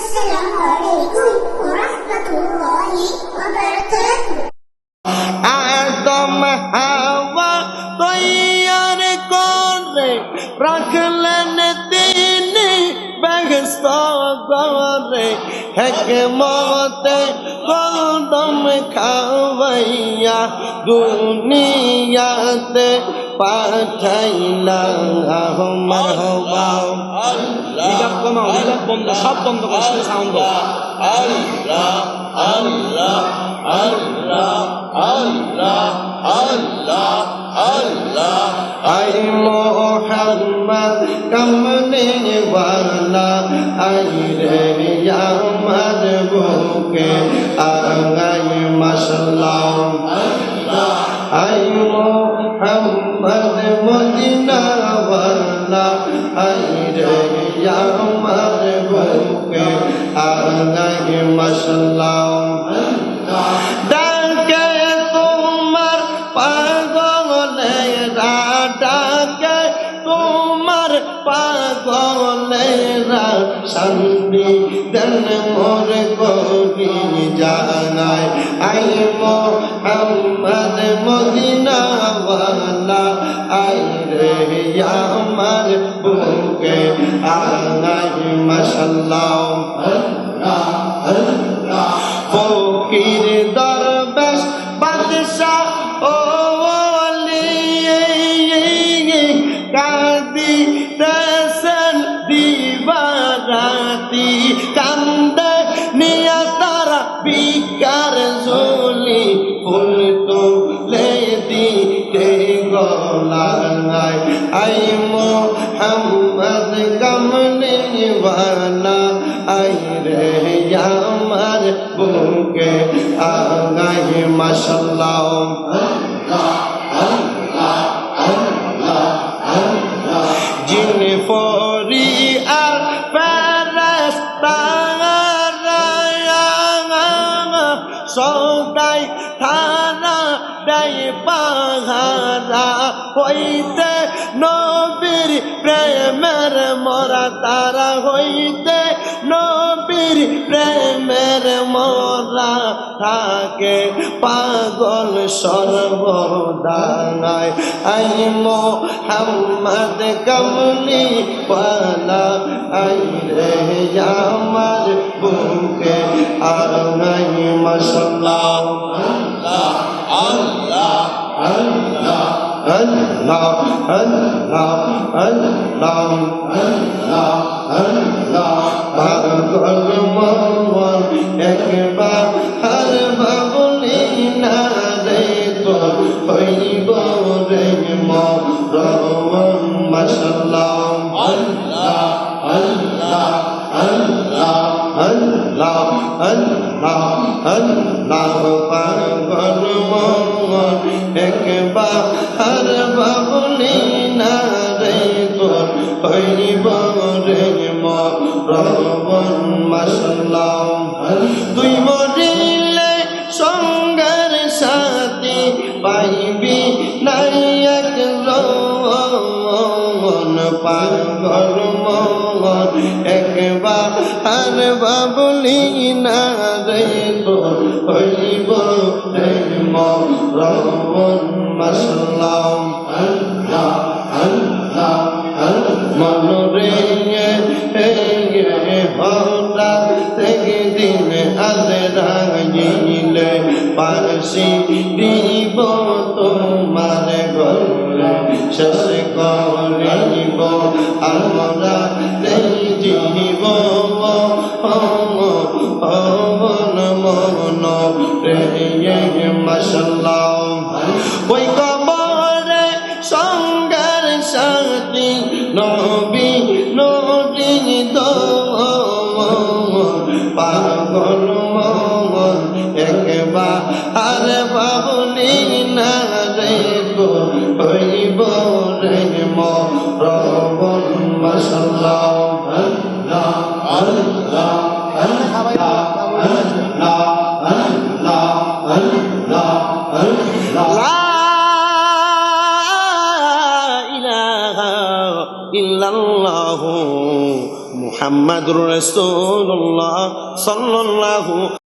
السلام عليكم ورحمة الله وبركاته আদম হাওয়া তৈয়ার করে রাখলেন তিনি বেহেশত ঘরে হিকমতে কদম খাওয়াইয়া দুনিয়াতে পাঠাইলা মারহাবা রিজার্ভ কমাও, রিজার্ভ বন্ধ, সব বন্ধ করে শুধু সাউন্ড আল্লাহ আল্লাহ আল্লাহ আল্লাহ আল্লাহ আল্লাহ আই মোহাম্মদ কমনে ওয়ালা আই রে আমার বুকে আগাই মাশাআল্লাহ আই মোহাম্মদ মদিনা ওয়ালা আই রে আমার বুকে আগাই মাশাআল্লাহ ডাকে তোমার পাগলেরা ডাকে তোমার পাগলেরা শান্তি দেন মোর করি জানাই আই মোহাম্মদ মদিনা ওয়ালা আই রে আমার বুকে আগাই মাশাআল্লাহ ফকির দরবেশ বাদশাহ ও ওলি কাঁদিতেছেন দিবারাতি কান্দে নিয়া তারা বিকার ঝুলি ফুল তুলে দিতে গলায় আই মোহাম্মদ কমনে ওয়ালা আই রে আমার বুকে আগাই মাশাআল্লাহ জিন পরি আর ফেরেশতারা সদাই থানা দেয় পাহারা হইতে নবীর প্রেমের মরা তারা হইতে নবীর প্রেমের মরা থাকে পাগল সর্বদাই আই মোহাম্মদ কমলি ওয়ালা আই রে আমার বুকে আগাই মাশাআল্লাহ আল্লাহ আল্লাহ আল্লাহ আল্লাহ আল্লাহ আল্লাহ আল্লাহ পাগল মন একবার হর বাবুলি না রে তো হইব রে মরণ মাশাআল্লাহ আল্লাহ আল্লাহ আল্লাহ আল্লাহ আল্লাহ আল্লাহ পাগল মন একবার হর বাবুলি না রে তো হইব রে মরণ মাশাআল্লাহ তুই মরিলে সঙ্গের সাথী পাইবি নাই একজন পাগল মন একবার আর বাবুলি না রে তো হইব রে মরণ মাশাআল্লাহ আল্লাহ আল্লাহ মনরে হঠাৎ থেকে দিন আজরাইলে পাশি দিব তোমার ঘরে শেষ করিব আমরা জীব মন মন রে মাশাআল্লাহ ওই কবরে সঙ্গের সাথী নবী নবী পাগল মন একবার আর বাবুলি না রে গো হইব রে মরণ মাশাআল্লাহ আল্লাহ আল্লাহ আল্লাহ আল্লাহ আল্লাহ আল্লাহ আল্লাহ লা ইলাহা ইল্লাল্লাহু মুহাম্মাদুর মুহাম্মাদুর রাসূলুল্লাহ সাল্লাল্লাহু